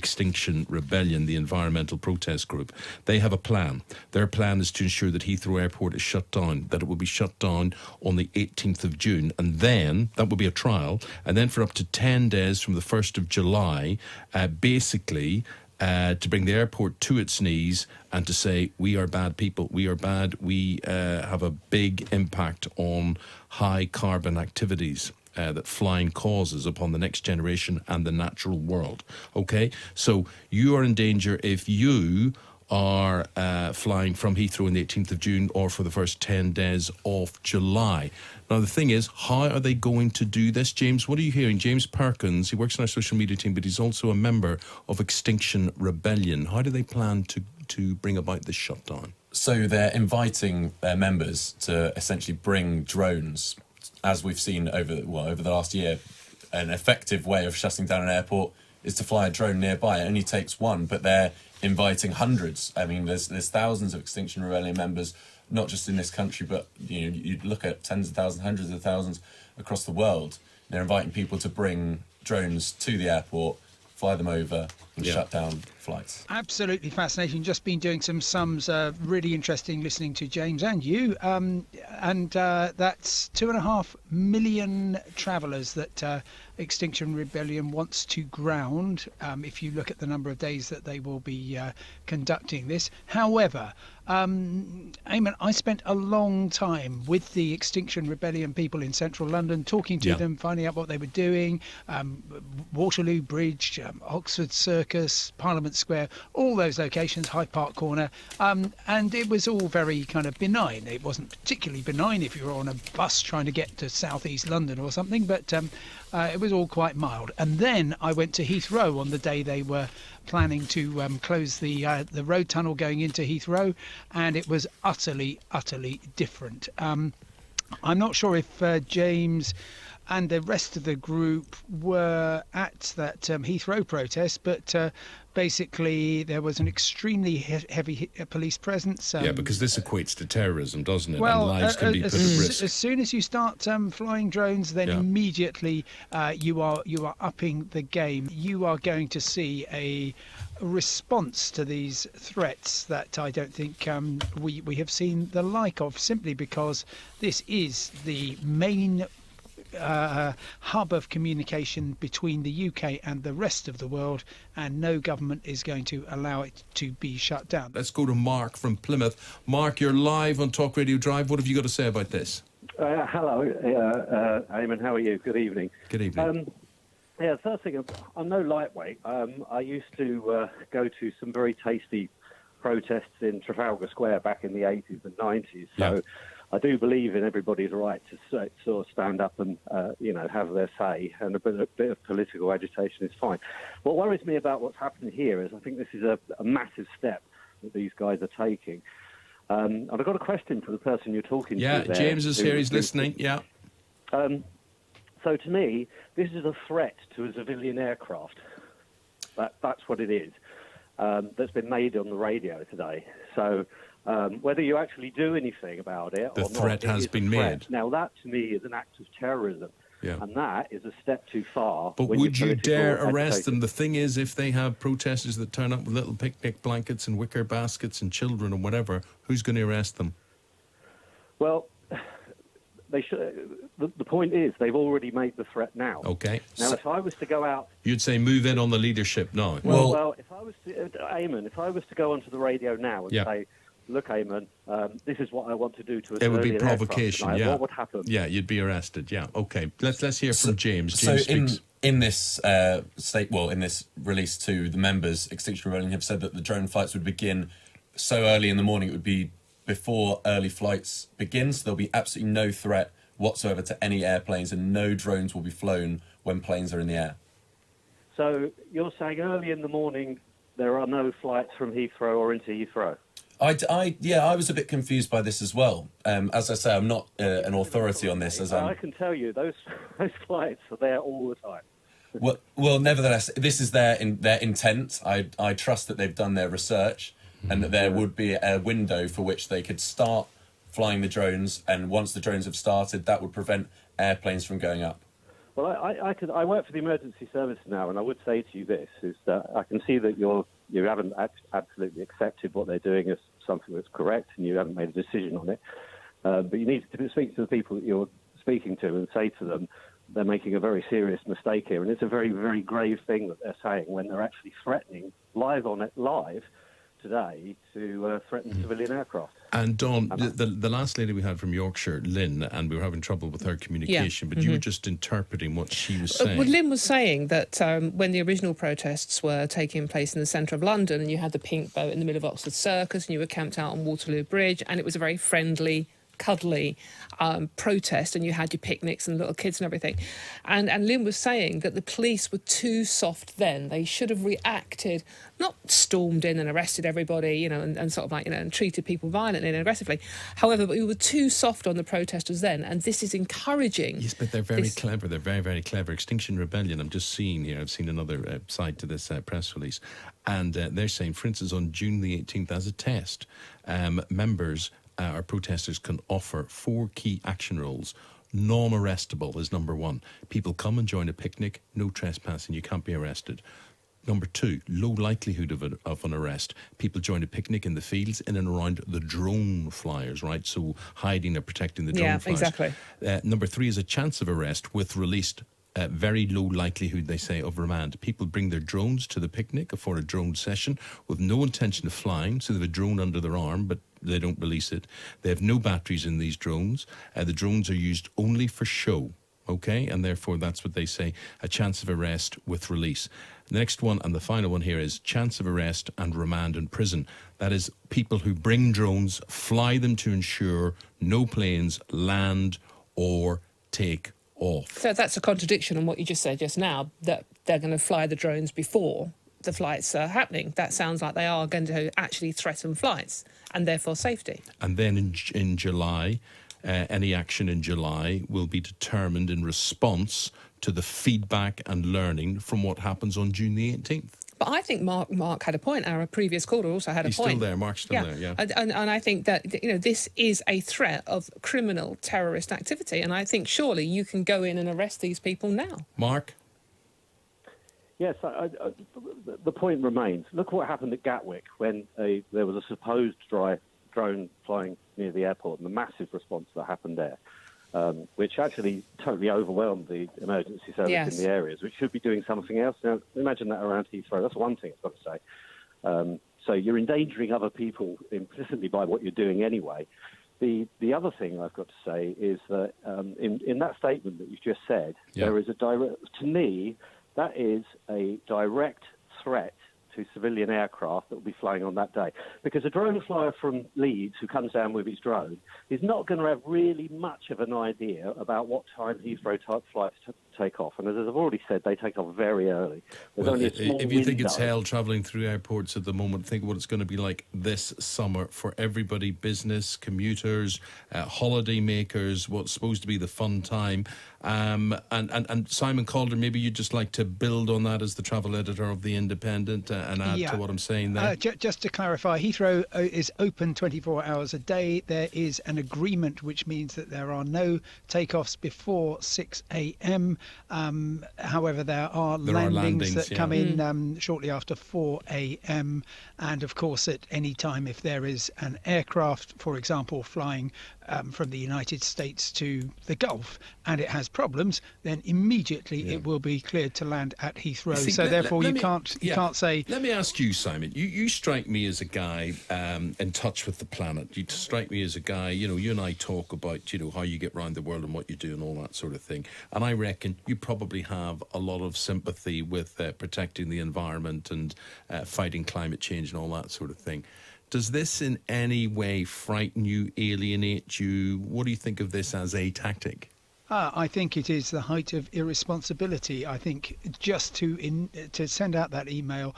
Extinction Rebellion, the environmental protest group. They have a plan. Their plan is to ensure that Heathrow Airport is shut down, that it will be shut down on the 18th of June. And then, that will be a trial, and then for up to 10 days from the 1st of July, basically to bring the airport to its knees and to say, we are bad people, we are bad, we have a big impact on high carbon activities that flying causes upon the next generation and the natural world. Okay, so you are in danger if you are flying from Heathrow on the 18th of June or for the first 10 days of July. Now, the thing is, how are they going to do this, James? What are you hearing? James Perkins, he works on our social media team, but he's also a member of Extinction Rebellion. How do they plan to bring about this shutdown? So they're inviting their members to essentially bring drones, as we've seen over the last year. An effective way of shutting down an airport is to fly a drone nearby. It only takes one, but they're inviting hundreds. I mean, there's thousands of Extinction Rebellion members, not just in this country, but you look at tens of thousands, hundreds of thousands across the world. They're inviting people to bring drones to the airport, fly them over and shut down flights. Absolutely fascinating. Just been doing some sums, really interesting listening to James and you. That's 2.5 million travellers that Extinction Rebellion wants to ground, if you look at the number of days that they will be conducting this. However, Eamonn, I spent a long time with the Extinction Rebellion people in central London, talking to them, finding out what they were doing, Waterloo Bridge, Oxford Circus, Parliament Square, all those locations, Hyde Park Corner, and it was all very kind of benign. It wasn't particularly benign if you were on a bus trying to get to southeast London or something, but it was all quite mild. And then I went to Heathrow on the day they were planning to close the road tunnel going into Heathrow, and it was utterly different. I'm not sure if James and the rest of the group were at that Heathrow protest, but basically there was an extremely heavy police presence. Because this equates to terrorism, doesn't it? Well, and lives can be put at risk. As soon as you start flying drones, then immediately you are upping the game. You are going to see a response to these threats that I don't think we have seen the like of, simply because this is the main hub of communication between the UK and the rest of the world, and no government is going to allow it to be shut down. Let's go to Mark from Plymouth. Mark, you're live on Talk Radio Drive. What have you got to say about this? Hello, Eamonn, how are you? Good evening. Good evening. First thing, I'm no lightweight. I used to go to some very tasty protests in Trafalgar Square back in the 80s and 90s, so I do believe in everybody's right to sort of stand up and, have their say, and a bit of political agitation is fine. What worries me about what's happening here is I think this is a massive step that these guys are taking. And I've got a question for the person you're talking to there. Yeah, James is here, he's listening, So to me, this is a threat to a civilian aircraft. That's what it is. That's been made on the radio today. So whether you actually do anything about it or not, the threat has been made. Now that to me is an act of terrorism, and that is a step too far. But would you dare arrest them? The thing is, if they have protesters that turn up with little picnic blankets and wicker baskets and children and whatever, who's going to arrest them? Well, they should. The point is, they've already made the threat now. Okay. Now, if I was to go out, you'd say move in on the leadership now. Well, if I was to, Eamonn, if I was to go onto the radio now and say, "Look, Eamonn, this is what I want to do to a civilian it would be provocation. tonight," what would happen? Yeah, you'd be arrested. Yeah. Okay. Let's hear from James. James speaks. In this in this release to the members, Extinction Rebellion have said that the drone flights would begin so early in the morning. It would be before early flights begin, so there'll be absolutely no threat whatsoever to any airplanes, and no drones will be flown when planes are in the air. So you're saying early in the morning there are no flights from Heathrow or into Heathrow? I was a bit confused by this as well. As I say, I'm not an authority on this. I can tell you, those flights are there all the time. Well, nevertheless, this is their intent. I trust that they've done their research, and that there would be a window for which they could start flying the drones, and once the drones have started, that would prevent airplanes from going up. Well, I work for the emergency service now, and I would say to you this, is that I can see that you haven't absolutely accepted what they're doing as something that's correct, and you haven't made a decision on it. But you need to speak to the people that you're speaking to and say to them they're making a very serious mistake here, and it's a very, very grave thing that they're saying when they're actually threatening live today to threaten civilian aircraft. And Dawn, the last lady we had from Yorkshire, Lynn, and we were having trouble with her communication, but you were just interpreting what she was saying. Well, Lynn was saying that when the original protests were taking place in the centre of London, and you had the pink boat in the middle of Oxford Circus, and you were camped out on Waterloo Bridge, and it was a very friendly, cuddly protest, and you had your picnics and little kids and everything. And Lynn was saying that the police were too soft then. They should have reacted, not stormed in and arrested everybody, and sort of like, and treated people violently and aggressively. However, but we were too soft on the protesters then, and this is encouraging. Yes, but they're very clever. They're very, very clever. Extinction Rebellion, I'm just seeing here, I've seen another side to this press release, and they're saying, for instance, on June the 18th, as a test, members or protesters can offer 4 key action rules. Non-arrestable is number 1. People come and join a picnic, no trespassing, you can't be arrested. Number 2, low likelihood of an arrest. People join a picnic in the fields in and around the drone flyers, right? So hiding or protecting the drone flyers. Yeah, exactly. Number 3 is a chance of arrest with released. Very low likelihood, they say, of remand. People bring their drones to the picnic for a drone session with no intention of flying, so they have a drone under their arm, but they don't release it. They have no batteries in these drones. The drones are used only for show, okay? And therefore, that's what they say, a chance of arrest with release. The next one, and the final one here, is chance of arrest and remand in prison. That is, people who bring drones, fly them to ensure no planes land or take off. So that's a contradiction on what you just said just now, that they're going to fly the drones before the flights are happening. That sounds like they are going to actually threaten flights and therefore safety. And then in July, any action in July will be determined in response to the feedback and learning from what happens on June the 18th. But I think Mark had a point. Our previous caller also had a point. He's still there. Mark's still there, yeah. And I think that, this is a threat of criminal terrorist activity. And I think surely you can go in and arrest these people now. Mark? Yes, the point remains. Look what happened at Gatwick when there was a supposed drone flying near the airport and the massive response that happened there. Which actually totally overwhelmed the emergency service in the areas, which should be doing something else. Now, imagine that around Heathrow. That's one thing I've got to say. So you're endangering other people implicitly by what you're doing anyway. The other thing I've got to say is that in that statement that you've just said, there is to me, that is a direct threat to civilian aircraft that will be flying on that day. Because a drone flyer from Leeds who comes down with his drone is not going to have really much of an idea about what time Heathrow type flights take off. And as I've already said, they take off very early. There's only a small if you think it's window. hell travelling through airports at the moment, think what it's going to be like this summer for everybody, business, commuters, holiday makers, what's supposed to be the fun time. And Simon Calder, maybe you'd just like to build on that as the travel editor of The Independent and add to what I'm saying there. Just to clarify, Heathrow is open 24 hours a day. There is an agreement which means that there are no takeoffs before 6 a.m. However, there are landings that come in shortly after 4 a.m. And of course, at any time, if there is an aircraft, for example, flying from the United States to the Gulf and it has problems, then immediately it will be cleared to land at Heathrow. So therefore, you can't say. Let me ask you, Simon. You strike me as a guy in touch with the planet. You strike me as a guy. You and I talk about how you get around the world and what you do and all that sort of thing. And I reckon you probably have a lot of sympathy with protecting the environment and fighting climate change and all that sort of thing. Does this in any way frighten you, alienate you? What do you think of this as a tactic? I think it is the height of irresponsibility. I think just to send out that email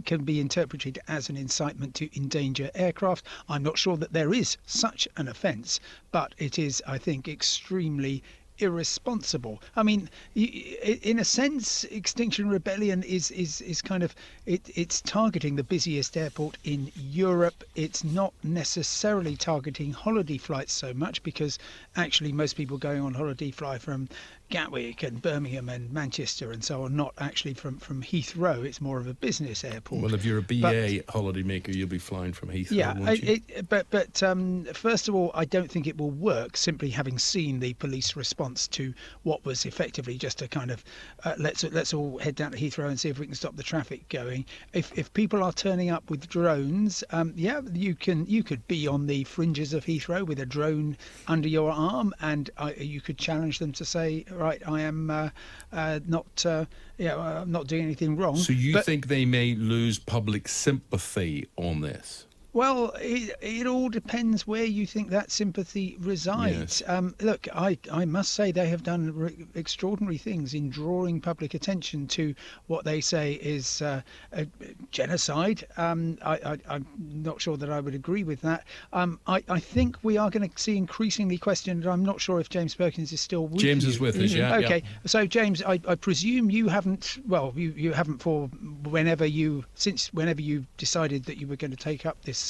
can be interpreted as an incitement to endanger aircraft. I'm not sure that there is such an offence, but it is, I think, extremely irresponsible. I mean, in a sense, Extinction Rebellion is kind of it's targeting the busiest airport in Europe. It's not necessarily targeting holiday flights so much, because actually most people going on holiday fly from Gatwick and Birmingham and Manchester and so on, not actually from Heathrow. It's more of a business airport. Well, if you're a BA holidaymaker, you'll be flying from Heathrow, Yeah, won't you? but first of all, I don't think it will work, simply having seen the police response to what was effectively just a kind of let's all head down to Heathrow and see if we can stop the traffic going. If people are turning up with drones, you could be on the fringes of Heathrow with a drone under your arm, and you could challenge them to say, right, I am I'm not doing anything wrong. So you think they may lose public sympathy on this? Well, it all depends where you think that sympathy resides. Yes. Look, I must say they have done extraordinary things in drawing public attention to what they say is a genocide. I'm not sure that I would agree with that. I think we are going to see increasingly questioned. I'm not sure if James Perkins is still with James you. is with us, yeah. Okay, yeah. so James, I presume you haven't. Well, you haven't whenever you decided that you were going to take up this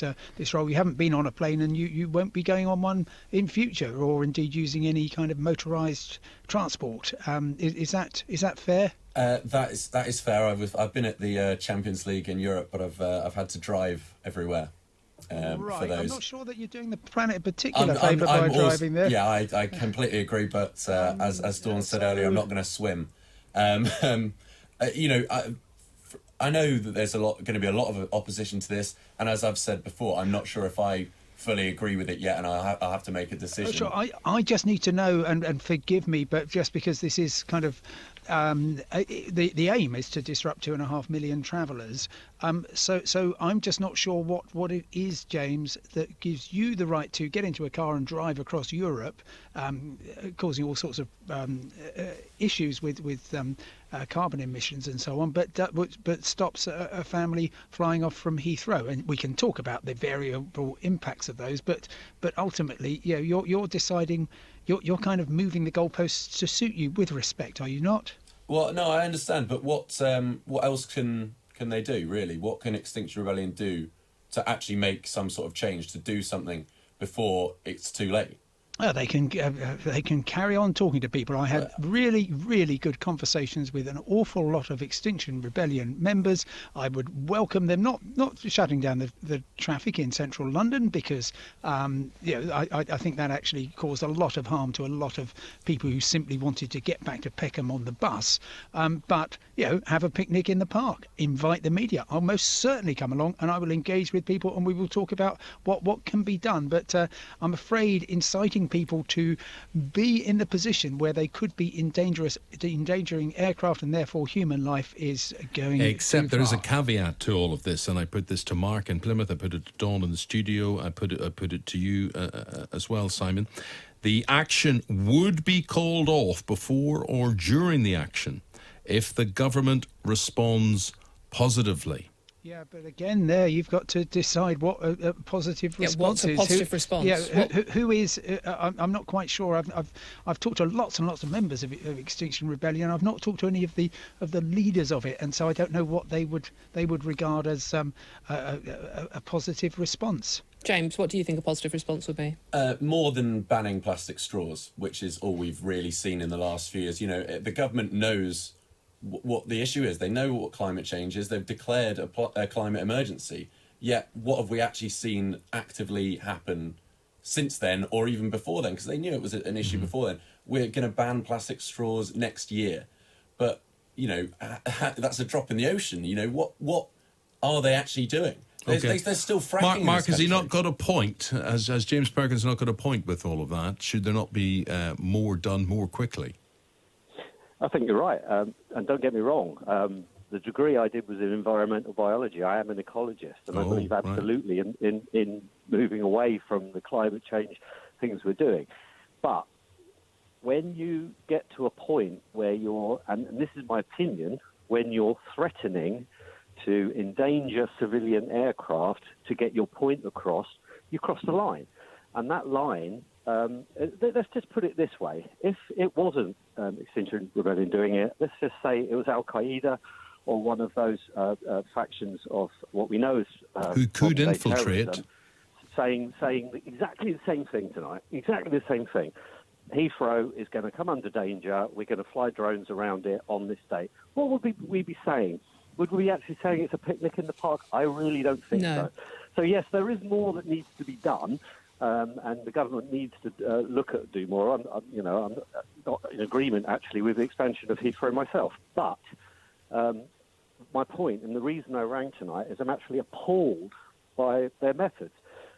role. You haven't been on a plane, and you won't be going on one in future, or indeed using any kind of motorised transport. Is that fair? That is fair. I've been at the Champions League in Europe, but I've had to drive everywhere. Right. For those. I'm not sure that you're doing the planet a particular favour by driving there. Yeah, I completely agree. But as Dawn said earlier, I'm not going to swim. I know that there's going to be a lot of opposition to this, and as I've said before, I'm not sure if I fully agree with it yet, and I'll have to make a decision. Sure. I just need to know, and forgive me, but just because this is kind of the aim is to disrupt 2.5 million travellers. So I'm just not sure what it is, James, that gives you the right to get into a car and drive across Europe, causing all sorts of issues with carbon emissions and so on, but stops a family flying off from Heathrow. And we can talk about the variable impacts of those, but ultimately, you're deciding. You're kind of moving the goalposts to suit you, with respect, are you not? Well, no, I understand, but what else can they do, really? What can Extinction Rebellion do to actually make some sort of change, to do something before it's too late? They can carry on talking to people. I had really, really good conversations with an awful lot of Extinction Rebellion members. I would welcome them, not shutting down the traffic in central London, because I think that actually caused a lot of harm to a lot of people who simply wanted to get back to Peckham on the bus. But have a picnic in the park, invite the media. I'll most certainly come along, and I will engage with people, and we will talk about what can be done. But I'm afraid inciting people to be in the position where they could be endangering aircraft and therefore human life is going Except too there is a far. caveat to all of this, and I put this to Mark in Plymouth, I put it to Dawn in the studio, I put it to you as well, Simon. The action would be called off before or during the action if the government responds positively. Yeah, but again, there you've got to decide what a positive response is. What's a positive response? Yeah, who is? I'm not quite sure. I've talked to lots and lots of members of Extinction Rebellion. I've not talked to any of the leaders of it, and so I don't know what they would regard as a positive response. James, what do you think a positive response would be? More than banning plastic straws, which is all we've really seen in the last few years. The government knows what the issue is. They know what climate change is. They've declared a climate emergency. Yet, what have we actually seen actively happen since then, or even before then? Because they knew it was an issue before then. We're going to ban plastic straws next year, but that's a drop in the ocean. What are they actually doing? They're still fracking. Mark, has he not got a point? Has James Perkins not got a point with all of that? Should there not be more done more quickly? I think you're right, and don't get me wrong. The degree I did was in environmental biology. I am an ecologist, and I believe absolutely in moving away from the climate change things we're doing. But when you get to a point where and this is my opinion, when you're threatening to endanger civilian aircraft to get your point across, you cross the line. And that line, let's just put it this way. If it wasn't Extinction Rebellion doing it, let's just say it was Al-Qaeda or one of those factions of what we know as who could infiltrate, saying exactly the same thing tonight, exactly the same thing. Heathrow is going to come under danger. We're going to fly drones around it on this day. What would we be saying? Would we be actually saying it's a picnic in the park? I really don't think so. So, yes, there is more that needs to be done, and the government needs to do more. I'm not in agreement, actually, with the expansion of Heathrow myself. But my point, and the reason I rang tonight, is I'm actually appalled by their methods.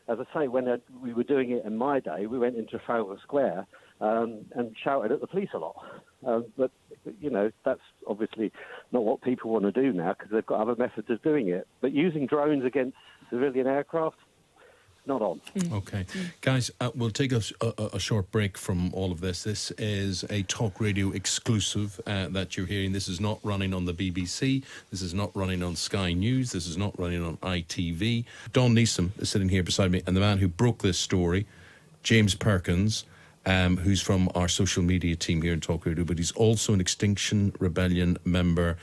As I say, when we were doing it in my day, we went into Trafalgar Square and shouted at the police a lot. But, that's obviously not what people want to do now because they've got other methods of doing it. But using drones against civilian aircraft, not on. Okay. Guys, we'll take a short break from all of this. This is a Talk Radio exclusive that you're hearing. This is not running on the BBC. This is not running on Sky News. This is not running on ITV. Don Neeson is sitting here beside me, and the man who broke this story, James Perkins, who's from our social media team here in Talk Radio, but he's also an Extinction Rebellion member.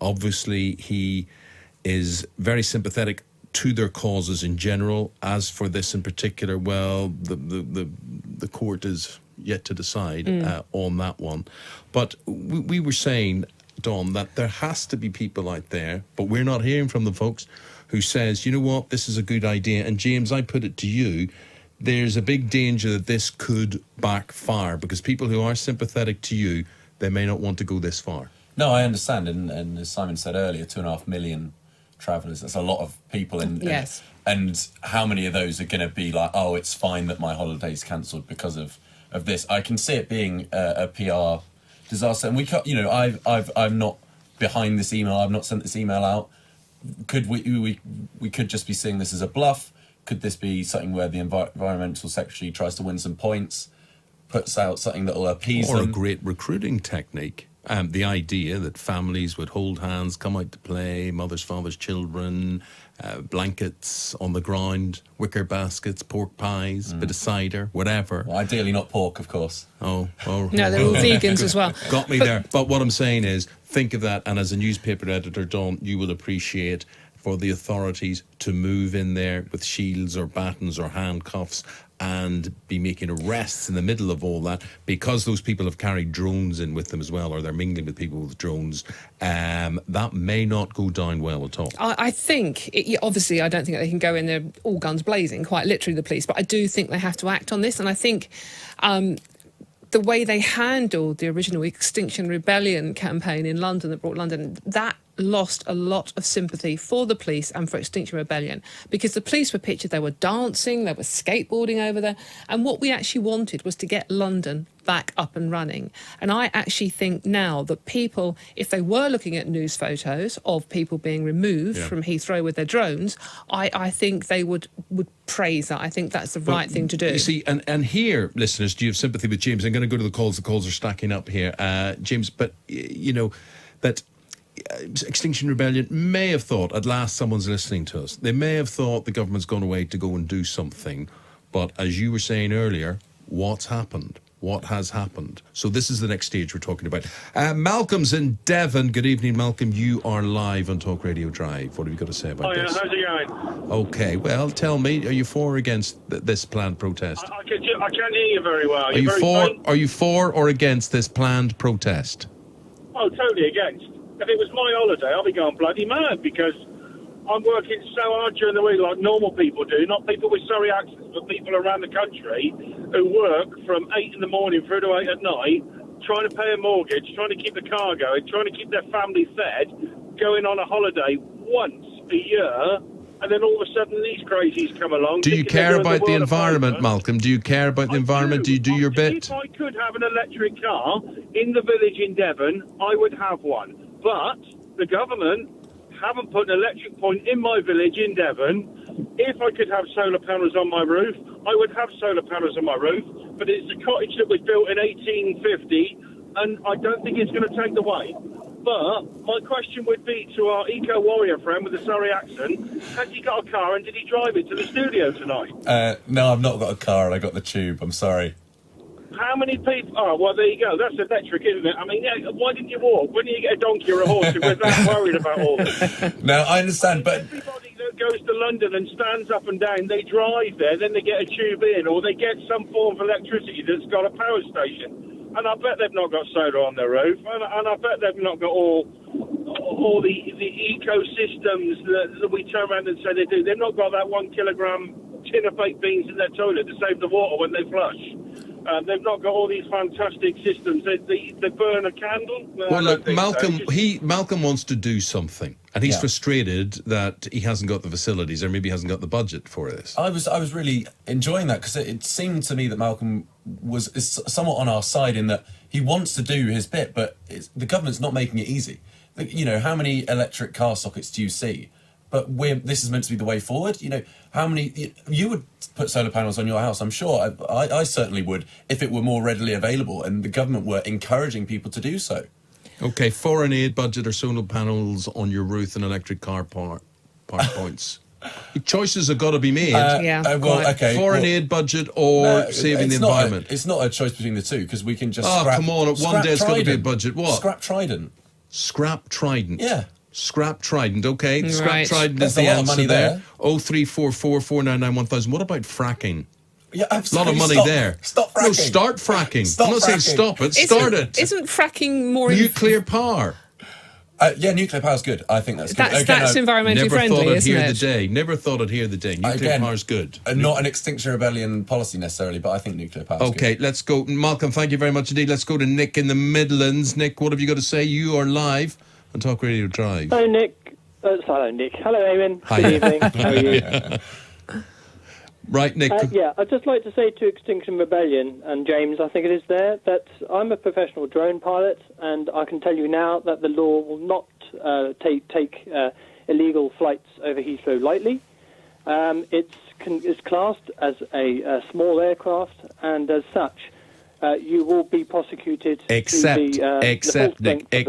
Obviously, he is very sympathetic to their causes in general. As for this in particular, well, the court is yet to decide on that one. But we were saying, Don, that there has to be people out there, but we're not hearing from the folks who says, you know what, this is a good idea. And James, I put it to you, there's a big danger that this could backfire because people who are sympathetic to you, they may not want to go this far. No, I understand. And as Simon said earlier, 2.5 million travellers, that's a lot of people. Yes. And how many of those are going to be like, oh, it's fine that my holiday's cancelled because of this? I can see it being a PR disaster. And we can't, I'm not behind this email. I've not sent this email out. Could we could just be seeing this as a bluff? Could this be something where the environmental secretary tries to win some points, puts out something that will appease them? Or a great recruiting technique. The idea that families would hold hands, come out to play, mothers, fathers, children, blankets on the ground, wicker baskets, pork pies, bit of cider, whatever. Well, ideally not pork, of course. Oh. No, they're all vegans as well. Got me there. But what I'm saying is, think of that, and as a newspaper editor, Don, you will appreciate for the authorities to move in there with shields or batons or handcuffs and be making arrests in the middle of all that, because those people have carried drones in with them as well, or they're mingling with people with drones. That may not go down well at all. I think, obviously, I don't think they can go in there all guns blazing, quite literally the police, but I do think they have to act on this. And I think the way they handled the original Extinction Rebellion campaign in London that brought London, that lost a lot of sympathy for the police and for Extinction Rebellion, because the police were pictured, they were dancing, they were skateboarding over there, and what we actually wanted was to get London back up and running. And I actually think now that people, if they were looking at news photos of people being removed from Heathrow with their drones, I think they would praise that. I think that's the right thing to do. You see, and here, listeners, do you have sympathy with James? I'm going to go to the calls. The calls are stacking up here, James, but that Extinction Rebellion may have thought, at last someone's listening to us, they may have thought the government's gone away to go and do something, but as you were saying earlier, what's happened? What has happened? So this is the next stage we're talking about. Malcolm's in Devon. Good evening, Malcolm. You are live on Talk Radio Drive. What have you got to say about this? How's it going? Okay, well, tell me, are you for or against this planned protest? I can't hear you very well. Are you for or against this planned protest? Oh, totally against. If it was my holiday, I'll be going bloody mad, because I'm working so hard during the week like normal people do, not people with Surrey accents, but people around the country who work from 8 in the morning through to 8 at night, trying to pay a mortgage, trying to keep the car going, trying to keep their family fed, going on a holiday once a year, and then all of a sudden these crazies come along. Do you care about the environment, Malcolm? Do you care about the environment? Do you do your bit? If I could have an electric car in the village in Devon, I would have one. But the government haven't put an electric point in my village in Devon. If I could have solar panels on my roof, I would have solar panels on my roof. But it's a cottage that was built in 1850, and I don't think it's going to take the way. But my question would be to our eco-warrior friend with the Surrey accent, has he got a car and did he drive it to the studio tonight? No, I've not got a car and I got the tube. I'm sorry. How many people... Oh, well, there you go. That's electric, isn't it? I mean, why didn't you walk? Why didn't you get a donkey or a horse if we're that worried about all this? No, I understand, but... Everybody that goes to London and stands up and down, they drive there, then they get a tube in, or they get some form of electricity that's got a power station. And I bet they've not got solar on their roof, and I bet they've not got all the ecosystems that we turn around and say they do. They've not got that 1 kilogram tin of baked beans in their toilet to save the water when they flush. They've not got all these fantastic systems. They burn a candle. Well, look, Malcolm wants to do something, and he's frustrated that he hasn't got the facilities, or maybe hasn't got the budget for this. I was really enjoying that, because it seemed to me that Malcolm is somewhat on our side in that he wants to do his bit, but the government's not making it easy. You know, how many electric car sockets do you see? But this is meant to be the way forward. You know, how many... You would put solar panels on your house, I'm sure. I certainly would, if it were more readily available and the government were encouraging people to do so. OK, foreign aid budget or solar panels on your roof and electric car park points. Choices have got to be made. Foreign aid budget or saving the environment. It's not a choice between the two, because we can just come on, one day it's got to be a budget. What? Scrap Trident. Scrap Trident. Yeah. Scrap Trident, OK. Right. Scrap Trident There's is the a lot of answer money there. 0344 499 1000. What about fracking? Yeah, a lot of money there. Stop fracking. No, start fracking. I'm not saying stop it. Start it. Isn't fracking more... Nuclear power. Yeah, nuclear power's good. I think that's good. That's environmentally friendly, isn't it? Never thought I'd hear the day. Nuclear power's good. Not an Extinction Rebellion policy necessarily, but I think nuclear power's good. OK, let's go. Malcolm, thank you very much indeed. Let's go to Nick in the Midlands. Nick, what have you got to say? You are live on Talk Radio Drive. Hello, Nick. Hello, Nick. Hello, Eamonn. Hi. Good evening. How are you? Right, Nick. I'd just like to say to Extinction Rebellion and James, I think it is there, that I'm a professional drone pilot, and I can tell you now that the law will not take illegal flights over Heathrow lightly. It's classed as a small aircraft, and as such, you will be prosecuted. Except the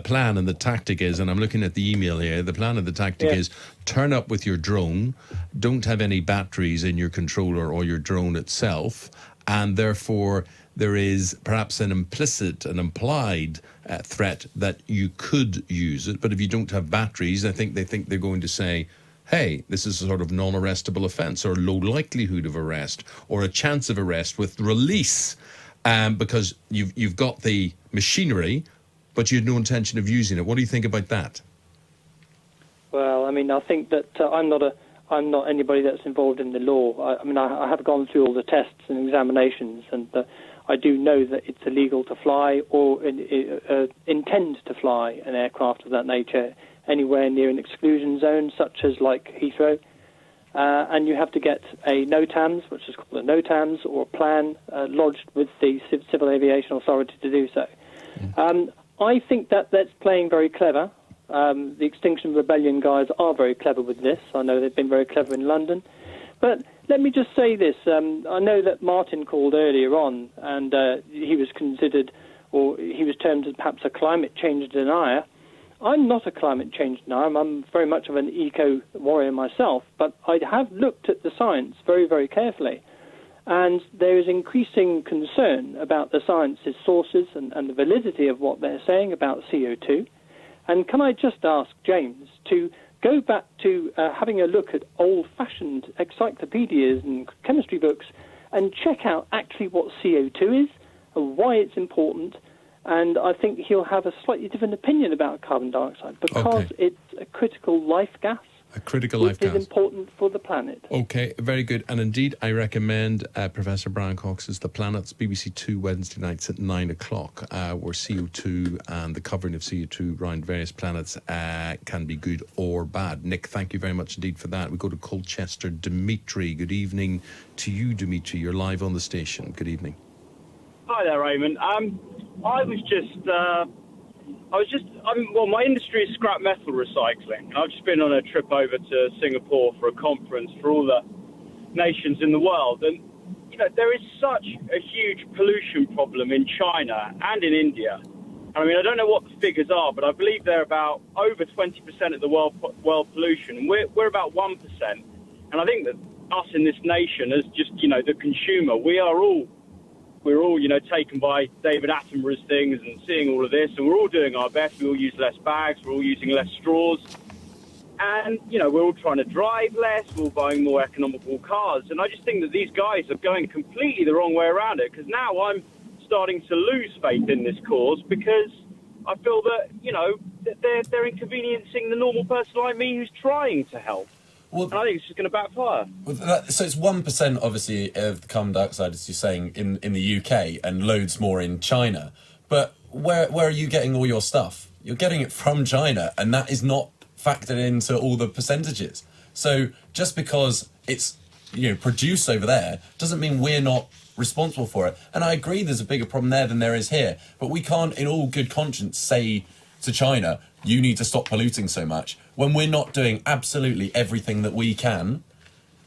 plan and the tactic is, and I'm looking at the email here, the plan and the tactic is turn up with your drone, don't have any batteries in your controller or your drone itself, and therefore there is perhaps an implied threat that you could use it, but if you don't have batteries, I think they're going to say, hey, this is a sort of non-arrestable offence or low likelihood of arrest or a chance of arrest with release, because you've got the machinery, but you had no intention of using it. What do you think about that? Well, I mean, I think that I'm not anybody that's involved in the law. I have gone through all the tests and examinations, and I do know that it's illegal to fly or intend to fly an aircraft of that nature anywhere near an exclusion zone, such as like Heathrow. And you have to get a NOTAMS, which is called a NOTAMS, or a plan lodged with the Civil Aviation Authority to do so. I think that that's playing very clever. The Extinction Rebellion guys are very clever with this. I know they've been very clever in London. But let me just say this. I know that Martin called earlier on, and he was considered, or he was termed as perhaps a climate change denier. I'm not a climate change denier. I'm very much of an eco-warrior myself, but I have looked at the science very, very carefully. And there is increasing concern about the science's sources and the validity of what they're saying about CO2. And can I just ask James to go back to having a look at old-fashioned encyclopedias and chemistry books and check out actually what CO2 is and why it's important. And I think he'll have a slightly different opinion about carbon dioxide because it's a critical life gas. A critical life gas. It is important for the planet. OK, very good. And indeed, I recommend Professor Brian Cox's The Planets, BBC 2, Wednesday nights at 9 o'clock, where CO2 and the covering of CO2 around various planets can be good or bad. Nick, thank you very much indeed for that. We go to Colchester. Dimitri, good evening to you, Dimitri. You're live on the station. Good evening. Hi there, Eamonn. My industry is scrap metal recycling. I've just been on a trip over to Singapore for a conference for all the nations in the world. And, there is such a huge pollution problem in China and in India. I mean, I don't know what the figures are, but I believe they're about over 20% of the world pollution. And we're about 1%. And I think that us in this nation as just, the consumer, we're all, taken by David Attenborough's things and seeing all of this, and we're all doing our best. We all use less bags, we're all using less straws. And, you know, we're all trying to drive less, we're all buying more economical cars. And I just think that these guys are going completely the wrong way around it, because now I'm starting to lose faith in this cause, because I feel that, you know, that they're inconveniencing the normal person like me who's trying to help. Well, and I think it's just going to backfire. Well, so it's 1%, obviously, of the carbon dioxide, as you're saying, in the UK, and loads more in China. But where are you getting all your stuff? You're getting it from China, and that is not factored into all the percentages. So just because it's, you know, produced over there doesn't mean we're not responsible for it. And I agree there's a bigger problem there than there is here. But we can't, in all good conscience, say to China, you need to stop polluting so much, when we're not doing absolutely everything that we can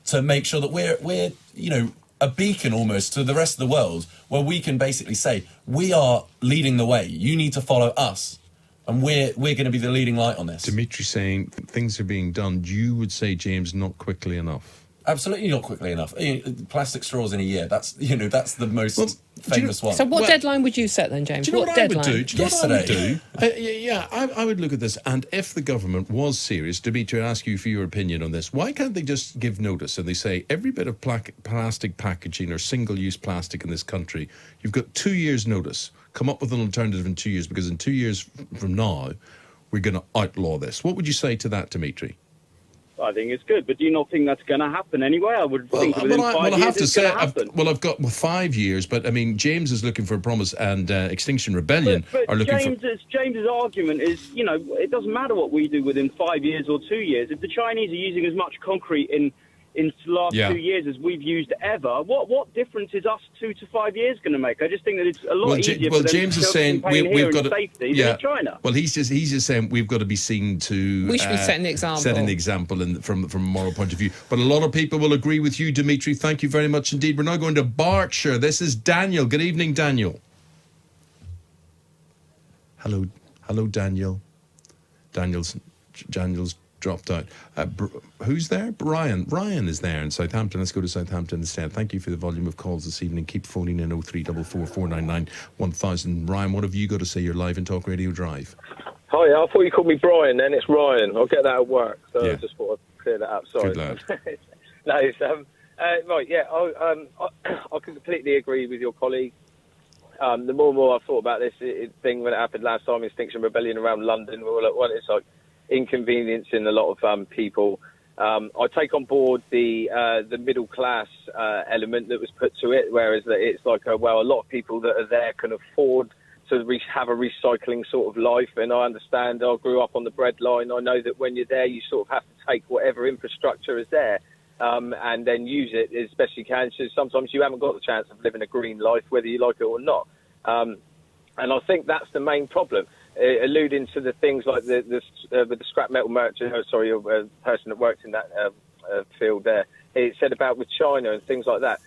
to make sure that we're you know, a beacon almost to the rest of the world, where we can basically say, we are leading the way, you need to follow us, and we're going to be the leading light on this. Dimitri saying things are being done, you would say, James, not quickly enough. Absolutely not quickly enough. Plastic straws in a year, that's the most famous one. So what deadline would you set then, James? Do you know what deadline? I would do? Yesterday. I would look at this, and if the government was serious, Dimitri, I'd ask you for your opinion on this. Why can't they just give notice and they say every bit of plastic packaging or single-use plastic in this country, you've got 2 years' notice. Come up with an alternative in 2 years, because in 2 years from now, we're going to outlaw this. What would you say to that, Dimitri? I think it's good, but do you not think that's going to happen anyway? I would think within 5 years it's going to happen. I've got 5 years, but I mean, James is looking for a promise, and Extinction Rebellion are looking for... James's argument is, you know, it doesn't matter what we do within 5 years or 2 years. If the Chinese are using as much concrete in the last 2 years as we've used ever, what difference is us 2 to 5 years going to make? I just think that it's a lot easier for them James is saying we've got safety than in China. Well, he's just saying we've got to be seen to... We should be setting the example. Setting the example from a moral point of view. But a lot of people will agree with you, Dimitri. Thank you very much indeed. We're now going to Berkshire. This is Daniel. Good evening, Daniel. Hello, Daniel. Daniel's dropped out. Who's there? Ryan is there in Southampton. Let's go to Southampton instead. Thank you for the volume of calls this evening. Keep phoning in 0344 499 1000. Ryan, what have you got to say? You're live in Talk Radio Drive. Hi, I thought you called me Brian, then it's Ryan. I'll get that at work, so I just thought I'd clear that up. Sorry. Good lad. No, it's, right, yeah, I can completely agree with your colleague. The more and more I've thought about this thing when it happened last time, Extinction Rebellion around London, we were like, well, it's like inconveniencing a lot of people. I take on board the middle class element that was put to it, whereas it's like, a lot of people that are there can afford to have a recycling sort of life. And I understand, I grew up on the bread line. I know that when you're there, you sort of have to take whatever infrastructure is there and then use it as best you can. So sometimes you haven't got the chance of living a green life, whether you like it or not. And I think that's the main problem. Alluding to the things like with the scrap metal merchant, a person that worked in that field there, it said about with China and things like that.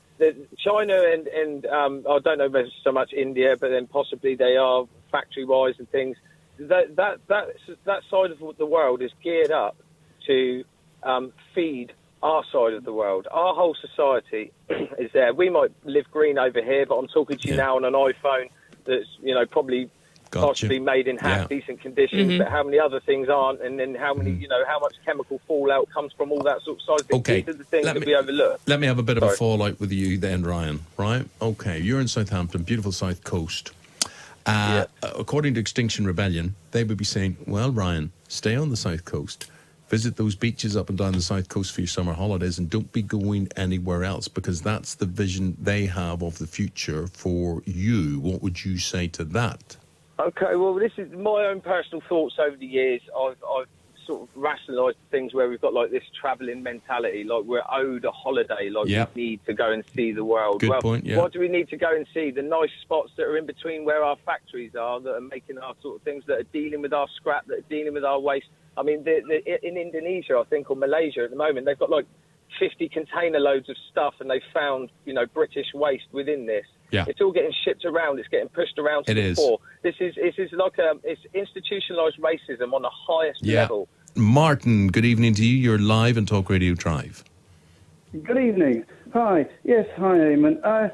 China and I don't know if it's so much India, but then possibly they are factory-wise and things. That side of the world is geared up to feed our side of the world. Our whole society is there. We might live green over here, but I'm talking to you now on an iPhone that's probably possibly made in half decent conditions, but how many other things aren't, and then how many, how much chemical fallout comes from all that sort of side of things. Okay. These are the things that we overlook. Let me have a bit of a fallout with you then, Ryan, right? Okay, you're in Southampton, beautiful south coast. According to Extinction Rebellion, they would be saying, well, Ryan, stay on the south coast, visit those beaches up and down the south coast for your summer holidays, and don't be going anywhere else, because that's the vision they have of the future for you. What would you say to that? Okay, well, this is my own personal thoughts over the years. I've sort of rationalised things where we've got like this travelling mentality, like we're owed a holiday, like we need to go and see the world. Good point, what do we need to go and see? The nice spots that are in between where our factories are, that are making our sort of things, that are dealing with our scrap, that are dealing with our waste. I mean, in Indonesia, I think, or Malaysia at the moment, they've got like 50 container loads of stuff, and they found, British waste within this. Yeah. It's all getting shipped around. It's getting pushed around to the fore. This is like it's institutionalised racism on the highest level. Martin, good evening to you. You're live on Talk Radio Drive. Good evening. Hi. Yes, hi, Eamonn.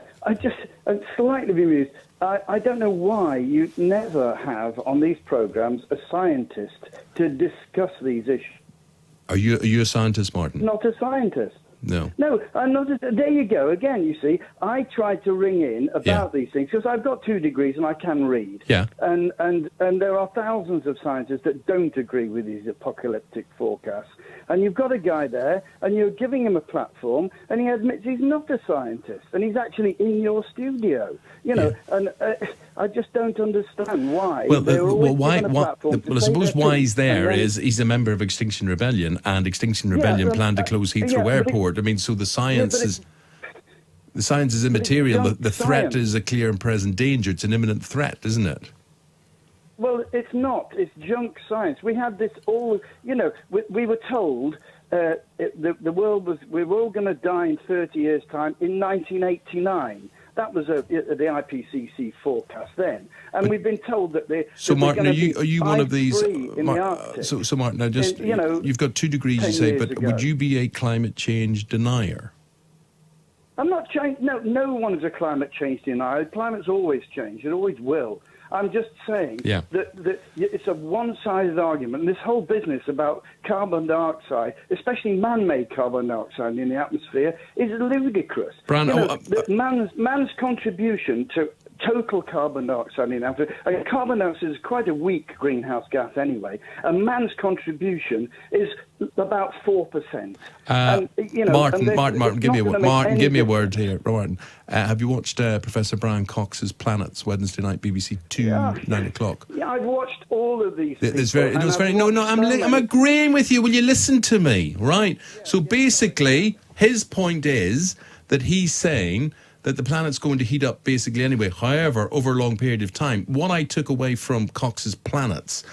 I'm slightly bemused. I don't know why you never have on these programmes a scientist to discuss these issues. Are you a scientist, Martin? Not a scientist. No. No, I'm not. There you go. Again, you see, I tried to ring in about these things because I've got 2 degrees and I can read. Yeah. And there are thousands of scientists that don't agree with these apocalyptic forecasts. And you've got a guy there, and you're giving him a platform, and he admits he's not a scientist, and he's actually in your studio. You know, and I just don't understand why. I suppose why he's there is he's a member of Extinction Rebellion, and Extinction Rebellion planned to close Heathrow Airport. I mean, so the science is immaterial. The threat is a clear and present danger. It's an imminent threat, isn't it? Well, it's not. It's junk science. We had this all, you know, we were told the world was, we were all going to die in 30 years' time in 1989. That was the IPCC forecast then. And we've been told that So, Martin, are you one of these... in the Arctic. So, Martin, now just, you've got 2 degrees, you say, but would you be a climate change denier? I'm not changed. No one is a climate change denier. Climate's always changed. It always will. I'm just saying that it's a one-sided argument. And this whole business about carbon dioxide, especially man-made carbon dioxide in the atmosphere, is ludicrous. Man's contribution to total carbon dioxide in the atmosphere. Carbon dioxide is quite a weak greenhouse gas anyway, and man's contribution is about 4%. Martin, give me a word here. Martin, have you watched Professor Brian Cox's Planets Wednesday night, BBC 2, 9 o'clock? Yeah, I've watched all of these. I'm agreeing with you. Will you listen to me? Right. Yeah, so basically, his point is that he's saying that the planet's going to heat up basically anyway. However, over a long period of time, what I took away from Cox's Planets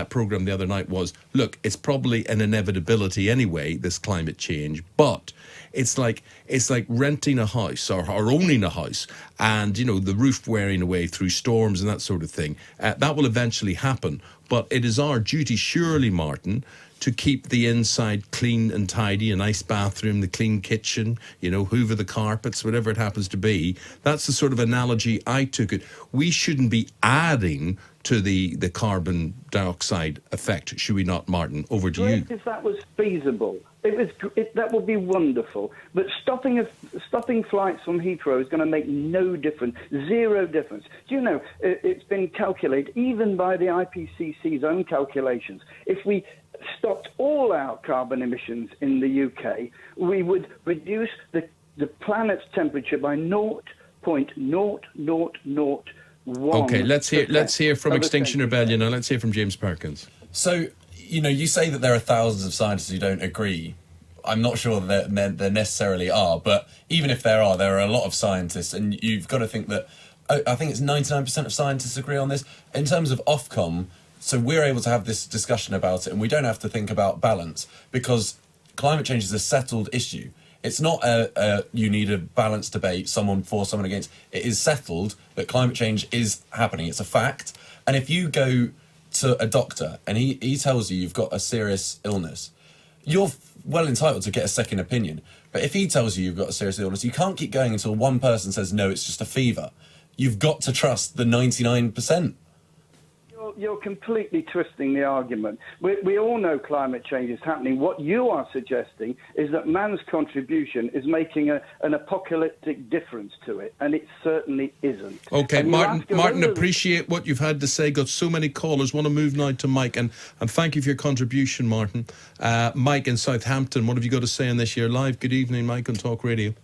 programme the other night was, look, it's probably an inevitability anyway, this climate change, but it's like renting a house or owning a house and, you know, the roof wearing away through storms and that sort of thing. That will eventually happen. But it is our duty, surely, Martin, to keep the inside clean and tidy, a nice bathroom, the clean kitchen, you know, hoover the carpets, whatever it happens to be. That's the sort of analogy I took it. We shouldn't be adding to the carbon dioxide effect, should we not, Martin? Over to you. If that was feasible, that would be wonderful. But stopping flights from Heathrow is going to make no difference, 0 difference. Do you know, it's been calculated, even by the IPCC's own calculations, if we stopped all our carbon emissions in the UK, we would reduce the planet's temperature by 0.0001. Okay, let's hear from Extinction Rebellion, and let's hear from James Perkins. So, you know, you say that there are thousands of scientists who don't agree. I'm not sure that there necessarily are, but even if there are a lot of scientists, and you've got to think that, I think it's 99% of scientists agree on this. In terms of Ofcom, so we're able to have this discussion about it, and we don't have to think about balance, because climate change is a settled issue. It's not you need a balanced debate, someone for, someone against. It is settled that climate change is happening. It's a fact. And if you go to a doctor and he tells you you've got a serious illness, you're well entitled to get a second opinion. But if he tells you you've got a serious illness, you can't keep going until one person says, no, it's just a fever. You've got to trust the 99%. You're completely twisting the argument. We all know climate change is happening. What you are suggesting is that man's contribution is making an apocalyptic difference to it, and it certainly isn't. Okay, Martin, appreciate what you've had to say. Got so many callers. Want to move now to Mike, and thank you for your contribution, Martin. Mike in Southampton, what have you got to say on this? You're live. Good evening, Mike, on Talk Radio.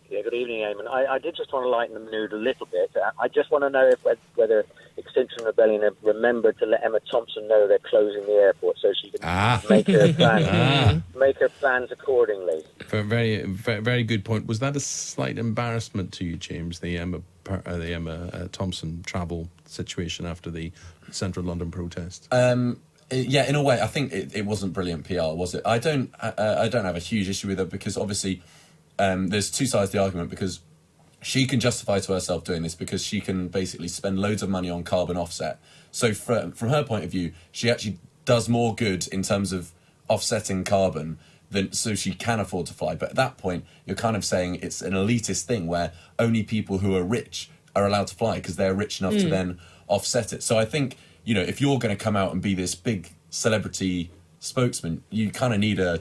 Yeah, good evening, Eamon. I did just want to lighten the mood a little bit. I just want to know whether Extinction Rebellion have remembered to let Emma Thompson know they're closing the airport so she can make her plans, make her plans accordingly. Very, very, very good point. Was that a slight embarrassment to you, James, the Emma Thompson travel situation after the Central London protests? Yeah, in a way, I think it wasn't brilliant PR, was it? I don't have a huge issue with it because obviously there's 2 sides to the argument, because she can justify to herself doing this because she can basically spend loads of money on carbon offset. So from her point of view, she actually does more good in terms of offsetting carbon so she can afford to fly. But at that point, you're kind of saying it's an elitist thing where only people who are rich are allowed to fly because they're rich enough to then offset it. So I think, you know, if you're going to come out and be this big celebrity spokesman. You kind of need a...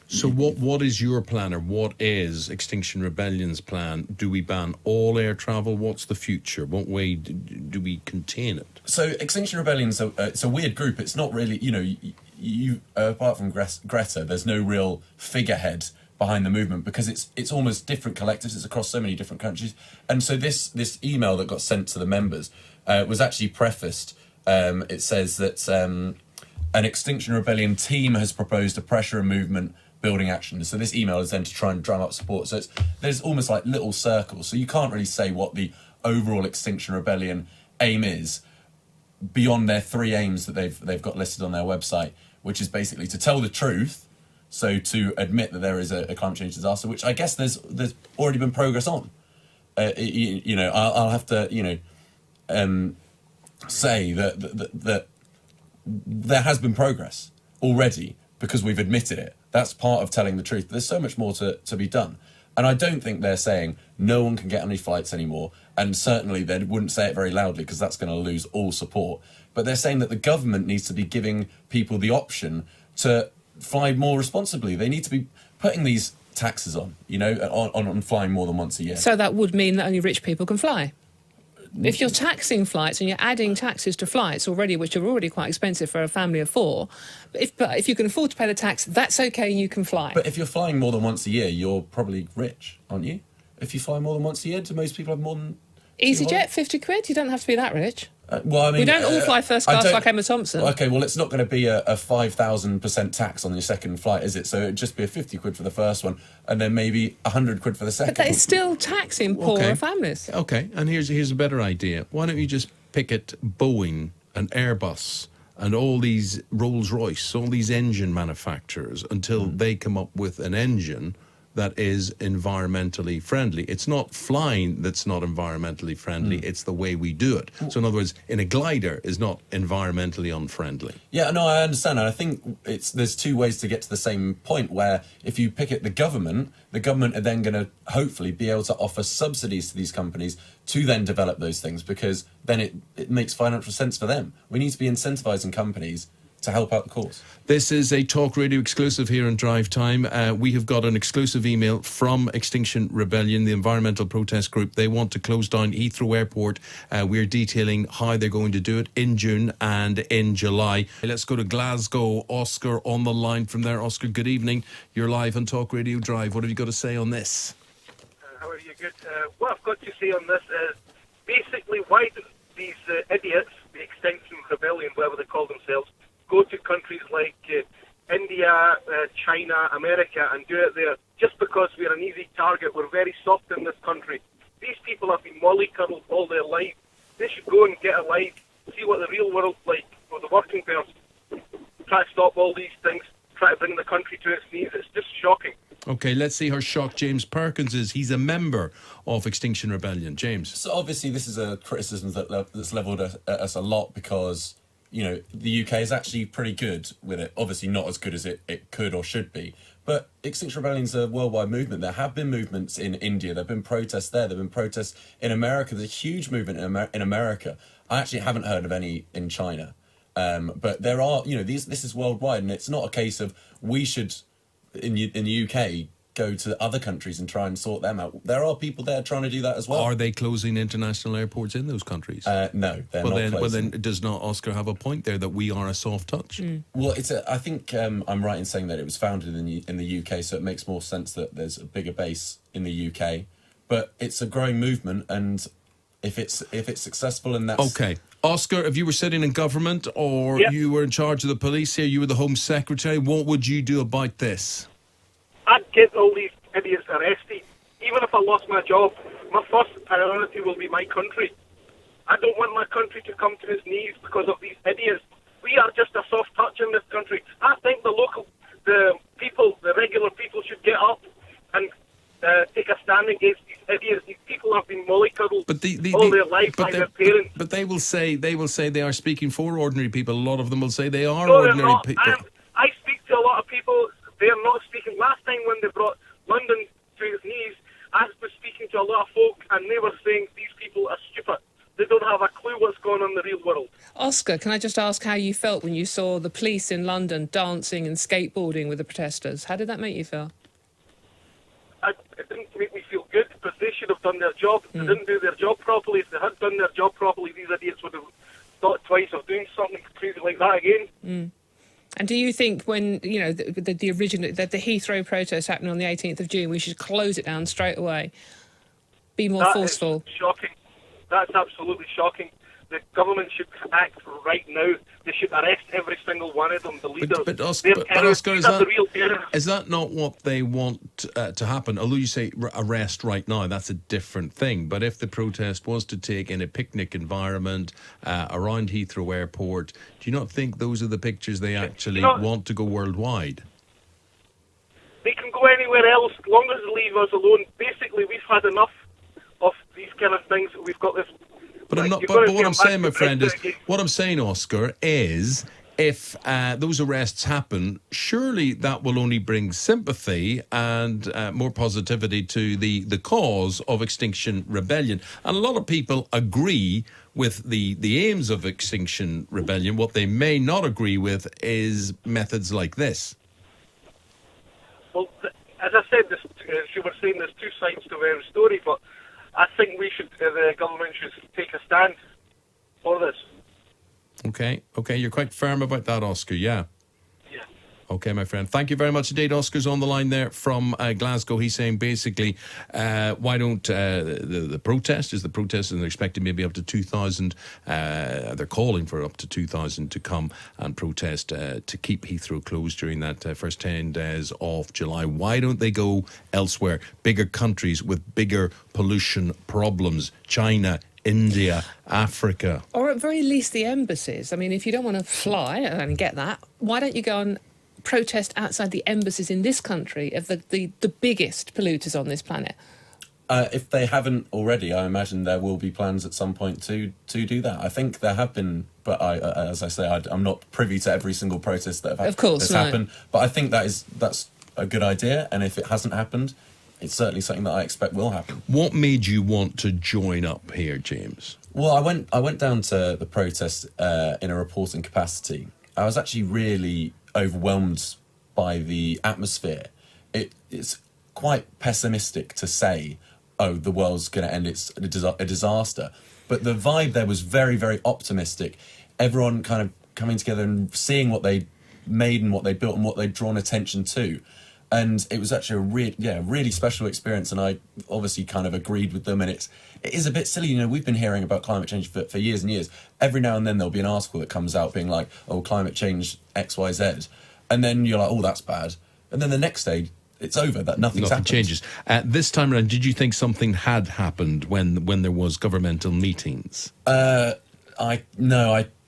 So what is your plan, or what is Extinction Rebellion's plan? Do we ban all air travel? What's the future? What way do we contain it? So Extinction Rebellion's it's a weird group. It's not really, you apart from Greta, there's no real figurehead behind the movement, because it's almost different collectives. It's across so many different countries. And so this email that got sent to the members was actually prefaced. It says that an Extinction Rebellion team has proposed a pressure and movement building action. So this email is then to try and drum up support. So there's almost like little circles. So you can't really say what the overall Extinction Rebellion aim is beyond their 3 aims that they've got listed on their website, which is basically to tell the truth. So to admit that there is a climate change disaster, which I guess there's already been progress on. I'll have to say that there has been progress already because we've admitted it. That's part of telling the truth. But there's so much more to be done. And I don't think they're saying no one can get on any flights anymore. And certainly they wouldn't say it very loudly because that's going to lose all support. But they're saying that the government needs to be giving people the option to fly more responsibly. They need to be putting these taxes on flying more than once a year. So that would mean that only rich people can fly? If you're taxing flights and you're adding taxes to flights already, which are already quite expensive for a family of 4, but if you can afford to pay the tax, that's okay, you can fly. But if you're flying more than once a year, you're probably rich, aren't you? If you fly more than once a year, do most people have more than... EasyJet, 50 quid? You don't have to be that rich. We don't all fly first class like Emma Thompson. Okay, well, it's not going to be a 5,000% tax on your second flight, is it? So it'd just be a 50 quid for the first one, and then maybe 100 quid for the second. But that is still taxing poorer families. Okay, and here's a better idea. Why don't you just picket Boeing and Airbus and all these Rolls-Royce, all these engine manufacturers, until they come up with an engine that is environmentally friendly. It's not flying that's not environmentally friendly, it's the way we do it. So in other words, in a glider is not environmentally unfriendly. Yeah, no, I understand. And I think there's 2 ways to get to the same point, where if you picket the government are then going to hopefully be able to offer subsidies to these companies to then develop those things, because then it makes financial sense for them. We need to be incentivising companies to help out the cause. This is a Talk Radio exclusive here on Drive Time. We have got an exclusive email from Extinction Rebellion, the environmental protest group. They want to close down Heathrow Airport. We're detailing how they're going to do it in June and in July. Let's go to Glasgow. Oscar on the line from there. Oscar, good evening. You're live on Talk Radio Drive. What have you got to say on this? How are you? Good. What I've got to say on this is basically why do these idiots, the Extinction Rebellion, whatever they call themselves, go to countries like India, China, America and do it there just because we're an easy target. We're very soft in this country. These people have been mollycoddled all their life. They should go and get a life, see what the real world's like for the working person. Try to stop all these things, try to bring the country to its knees. It's just shocking. Okay, let's see how shocked James Perkins is. He's a member of Extinction Rebellion. James. So obviously this is a criticism that's levelled at us a lot, because the UK is actually pretty good with it. Obviously not as good as it could or should be. But Extinction Rebellion's a worldwide movement. There have been movements in India. There have been protests there. There have been protests in America. There's a huge movement in America. I actually haven't heard of any in China. But there are, this is worldwide. And it's not a case of we should, in the UK, go to other countries and try and sort them out. There are people there trying to do that as well. Are they closing international airports in those countries? No, they're not closing. Well, then does not Oscar have a point there that we are a soft touch? Well, I think I'm right in saying that it was founded in the UK, so it makes more sense that there's a bigger base in the UK. But it's a growing movement, and if it's successful, and that's... Okay. Oscar, if you were sitting in government or you were in charge of the police here, you were the Home Secretary, what would you do about this? I'd get all these idiots arrested. Even if I lost my job, my first priority will be my country. I don't want my country to come to its knees because of these idiots. We are just a soft touch in this country. I think the regular people should get up and take a stand against these idiots. These people have been mollycoddled all their life by their parents. But they will say they are speaking for ordinary people. A lot of them will say they are ordinary people. I speak to a lot of people. They are not speaking. Last time when they brought London to its knees, I was speaking to a lot of folk, and they were saying these people are stupid. They don't have a clue what's going on in the real world. Oscar, can I just ask how you felt when you saw the police in London dancing and skateboarding with the protesters? How did that make you feel? It didn't make me feel good, because they should have done their job. They didn't do their job properly. If they had done their job properly, these idiots would have thought twice of doing something crazy like that again. And do you think when, you know, the original, the Heathrow protest happened on the 18th of June, we should close it down straight away? Be more forceful? That is shocking. That's absolutely shocking. The government should act right now. They should arrest every single one of them, the leaders. But Oscar, the real terrorists. Is that not what they want to happen? Although you say arrest right now, that's a different thing. But if the protest was to take in a picnic environment around Heathrow Airport, do you not think those are the pictures they actually want to go worldwide? They can go anywhere else, as long as they leave us alone. Basically, we've had enough of these kind of things. We've got this... But what I'm saying, my friend, is what I'm saying, Oscar, is if those arrests happen, surely that will only bring sympathy and more positivity to the cause of Extinction Rebellion. And a lot of people agree with the aims of Extinction Rebellion. What they may not agree with is methods like this. Well, as I said, as you were saying, there's two sides to every story, but I think the government should take a stand for this. Okay, you're quite firm about that, Oscar, yeah? Yeah. Okay, my friend. Thank you very much indeed. Oscar's on the line there from Glasgow. He's saying basically, why don't the protesters, and they're expecting maybe up to 2,000, they're calling for up to 2,000 to come and protest to keep Heathrow closed during that first 10 days of July. Why don't they go elsewhere? Bigger countries with bigger pollution problems. China, India, Africa. Or at very least the embassies. I mean, if you don't want to fly, and get that, why don't you go and protest outside the embassies in this country of the biggest polluters on this planet? If they haven't already, I imagine there will be plans at some point to do that. I think there have been, but as I say, I'm not privy to every single protest that has happened. But I think that's a good idea, and if it hasn't happened, it's certainly something that I expect will happen. What made you want to join up here, James? Well, I went down to the protest in a reporting capacity. I was actually really overwhelmed by the atmosphere. It's quite pessimistic to say, oh, the world's going to end, it's a disaster. But the vibe there was very, very optimistic. Everyone kind of coming together and seeing what they made and what they built and what they'd drawn attention to. And it was actually a really special experience, and I obviously kind of agreed with them. And it is a bit silly, we've been hearing about climate change for years and years. Every now and then there'll be an article that comes out being like, oh, climate change X, Y, Z. And then you're like, oh, that's bad. And then the next day, it's over, that nothing changes. This time around, did you think something had happened when there was governmental meetings? I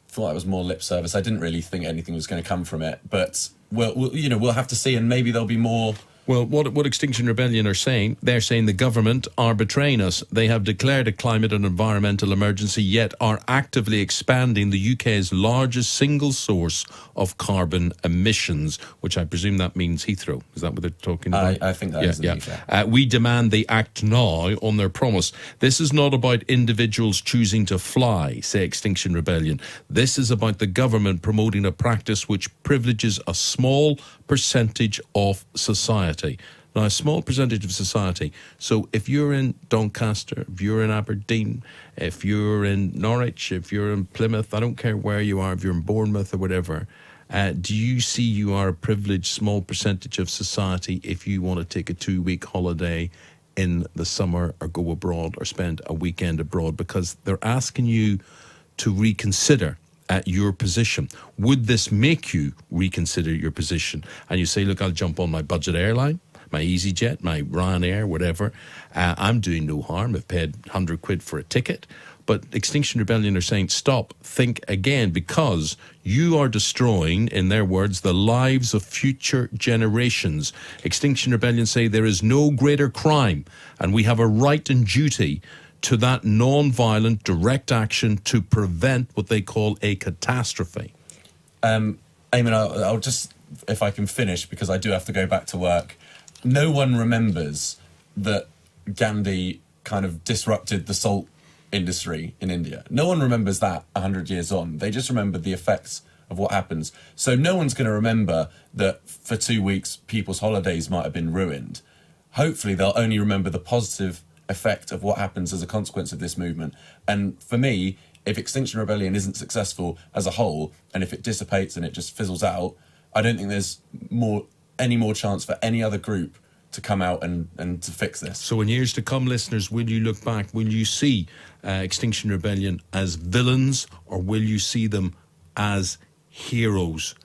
thought it was more lip service. I didn't really think anything was going to come from it, but we'll have to see, and maybe there'll be more. Well, what Extinction Rebellion are saying, they're saying the government are betraying us. They have declared a climate and environmental emergency, yet are actively expanding the UK's largest single source of carbon emissions, which I presume that means Heathrow. Is that what they're talking about? I think that is Heathrow. We demand they act now on their promise. This is not about individuals choosing to fly, say Extinction Rebellion. This is about the government promoting a practice which privileges a small percentage of society. Now, a small percentage of society. So if you're in Doncaster, if you're in Aberdeen, if you're in Norwich, if you're in Plymouth, I don't care where you are, if you're in Bournemouth or whatever, do you see you are a privileged small percentage of society if you want to take a 2-week holiday in the summer or go abroad or spend a weekend abroad? Because they're asking you to reconsider your position. Would this make you reconsider your position? And you say, look, I'll jump on my budget airline, my EasyJet, my Ryanair, whatever. I'm doing no harm. I've paid 100 quid for a ticket. But Extinction Rebellion are saying, stop, think again, because you are destroying, in their words, the lives of future generations. Extinction Rebellion say there is no greater crime, and we have a right and duty to that non-violent direct action to prevent what they call a catastrophe. Eamon, I'll just, if I can finish, because I do have to go back to work. No one remembers that Gandhi kind of disrupted the salt industry in India. No one remembers that 100 years on. They just remember the effects of what happens. So no one's going to remember that for 2 weeks people's holidays might have been ruined. Hopefully they'll only remember the positive effect of what happens as a consequence of this movement. And for me, if Extinction Rebellion isn't successful as a whole, and if it dissipates and it just fizzles out, I don't think there's any more chance for any other group to come out and to fix this. So in years to come, listeners, will you look back, will you see Extinction Rebellion as villains, or will you see them as heroes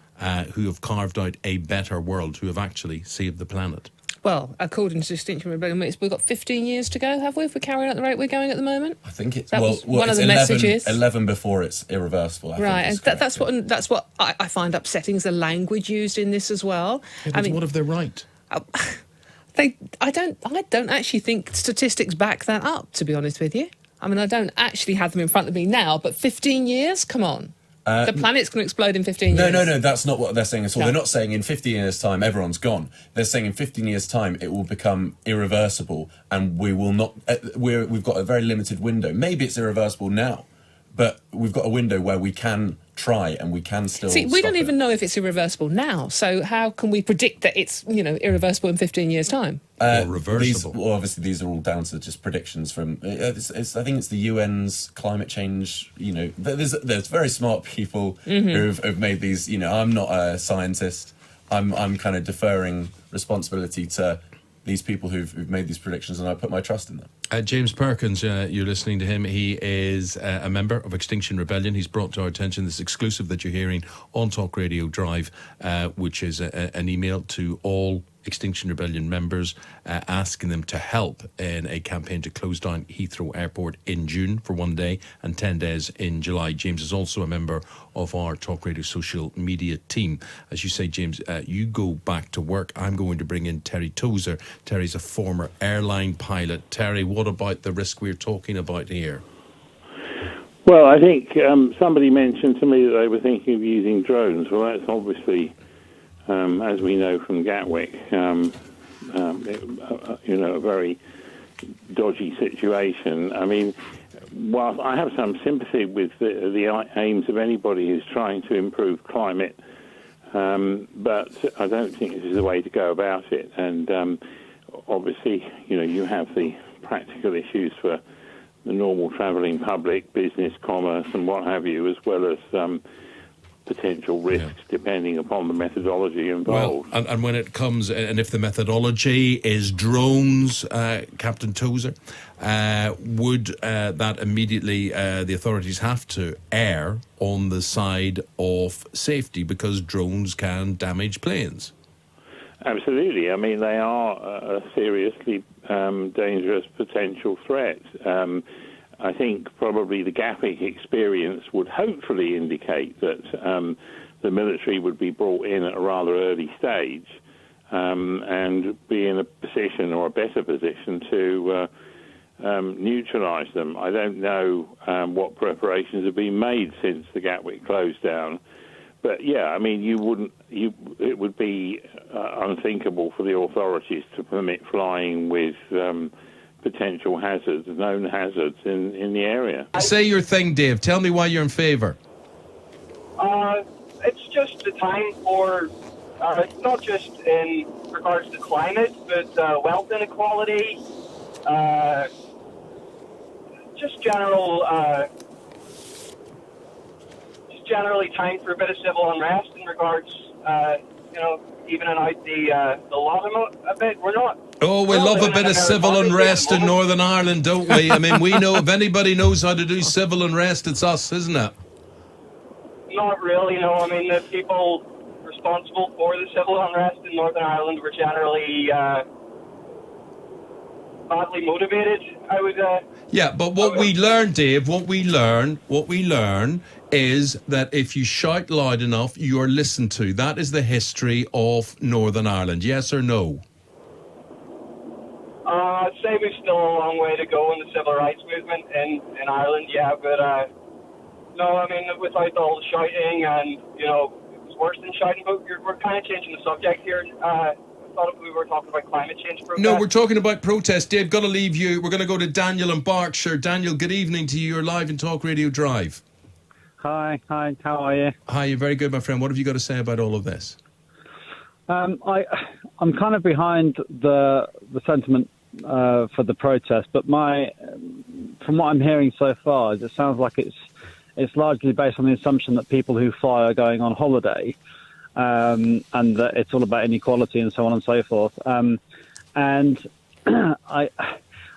who have carved out a better world, who have actually saved the planet? Well, according to Extinction Rebellion, we've got 15 years to go, have we, if we're carrying at the rate we're going at the moment? I think it's one of the 11, messages. 11 before it's irreversible. Right, and that's what I find upsetting, is the language used in this as well. I mean, what if they're right? I don't actually think statistics back that up, to be honest with you. I mean, I don't actually have them in front of me now, but 15 years? Come on. The planet's going to explode in 15 years. No, that's not what they're saying at all. No. They're not saying in 15 years' time everyone's gone. They're saying in 15 years' time it will become irreversible, and we will not. We've got a very limited window. Maybe it's irreversible now, but we've got a window where we can try and we can still. See, we don't even know if it's irreversible now. So how can we predict that it's irreversible in 15 years' time? Or reversible. Obviously, these are all down to just predictions from. I think it's the UN's climate change. There's very smart people who've made these. I'm not a scientist. I'm kind of deferring responsibility to these people who've made these predictions, and I put my trust in them. James Perkins, you're listening to him. He is a member of Extinction Rebellion. He's brought to our attention this exclusive that you're hearing on Talk Radio Drive, which is an email to all Extinction Rebellion members asking them to help in a campaign to close down Heathrow Airport in June for 1 day and 10 days in July. James is also a member of our Talk Radio social media team. As you say, James, you go back to work. I'm going to bring in Terry Tozer. Terry's a former airline pilot. Terry, what about the risk we're talking about here? Well, I think somebody mentioned to me that they were thinking of using drones. Well, that's obviously, as we know from Gatwick, a very dodgy situation. I mean, whilst I have some sympathy with the aims of anybody who's trying to improve climate, but I don't think this is the way to go about it. And obviously, you have the practical issues for the normal travelling public, business, commerce, and what have you, as well as potential risks depending upon the methodology involved. Well, and when it comes, and if the methodology is drones, Captain Tozer, would that immediately the authorities have to err on the side of safety, because drones can damage planes? Absolutely. I mean, they are a seriously dangerous potential threat. I think probably the Gatwick experience would hopefully indicate that the military would be brought in at a rather early stage and be in a position, or a better position, to neutralise them. I don't know what preparations have been made since the Gatwick closed down. But yeah, I mean, it would be unthinkable for the authorities to permit flying with potential hazards, known hazards in the area. Say your thing, Dave. Tell me why you're in favour. It's just the time for, not just in regards to climate, but wealth inequality, just generally time for a bit of civil unrest in regards, evening out the law a bit. We're not. Oh, we love a bit of civil unrest in Northern Ireland, don't we? I mean, we know, if anybody knows how to do civil unrest, it's us, isn't it? Not really, no. I mean, the people responsible for the civil unrest in Northern Ireland were generally badly motivated, I would... Yeah, but what we learn, Dave, what we learn is that if you shout loud enough, you are listened to. That is the history of Northern Ireland, yes or no? I'd say we've still a long way to go in the civil rights movement in Ireland, yeah, but no, I mean, without all the shouting, and, it's worse than shouting, but we're kind of changing the subject here. thought we were talking about climate change protests. No, we're talking about protests. Dave, got to leave you. We're going to go to Daniel in Berkshire. Daniel, good evening to you. You're live in Talk Radio Drive. Hi, how are you? Hi, you're very good, my friend. What have you got to say about all of this? I'm kind of behind the sentiment for the protest, but from what I'm hearing so far, it sounds like it's largely based on the assumption that people who fly are going on holiday, and that it's all about inequality and so on and so forth. And I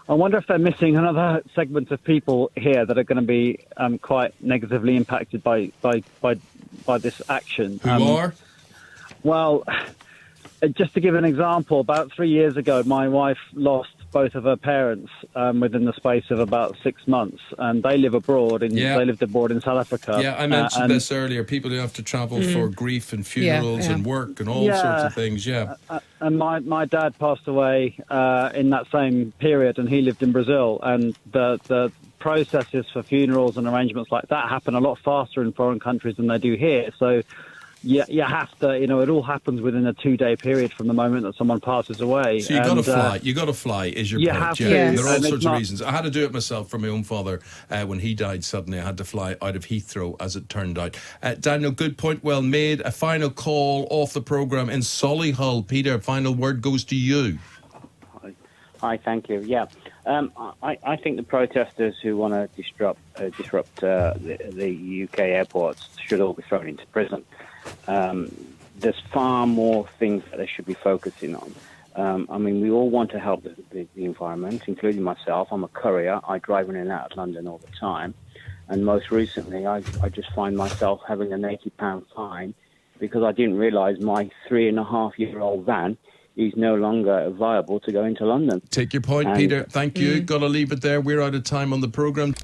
wonder if they're missing another segment of people here that are going to be quite negatively impacted by this action. Who are? Well, just to give an example, about 3 years ago, my wife lost both of her parents within the space of about 6 months, and they live abroad. They lived abroad in South Africa. Yeah, I mentioned this earlier. People who have to travel for grief and funerals and work and all sorts of things. Yeah. And my dad passed away in that same period, and he lived in Brazil. And the processes for funerals and arrangements like that happen a lot faster in foreign countries than they do here. So you have to, it all happens within a 2-day period from the moment that someone passes away. So you got to fly. You got to fly. Is your point? Have to. There are all sorts of reasons. I had to do it myself for my own father when he died suddenly. I had to fly out of Heathrow, as it turned out. Daniel, good point, well made. A final call off the programme in Solihull. Peter, final word goes to you. Hi, thank you. Yeah, I think the protesters who want to disrupt the UK airports should all be thrown into prison. There's far more things that they should be focusing on. I mean, we all want to help the environment, including myself. I'm a courier. I drive in and out of London all the time. And most recently, I just find myself having an £80 fine because I didn't realise my 3.5-year-old van is no longer viable to go into London. Take your point, Peter. Thank you. Got to leave it there. We're out of time on the programme.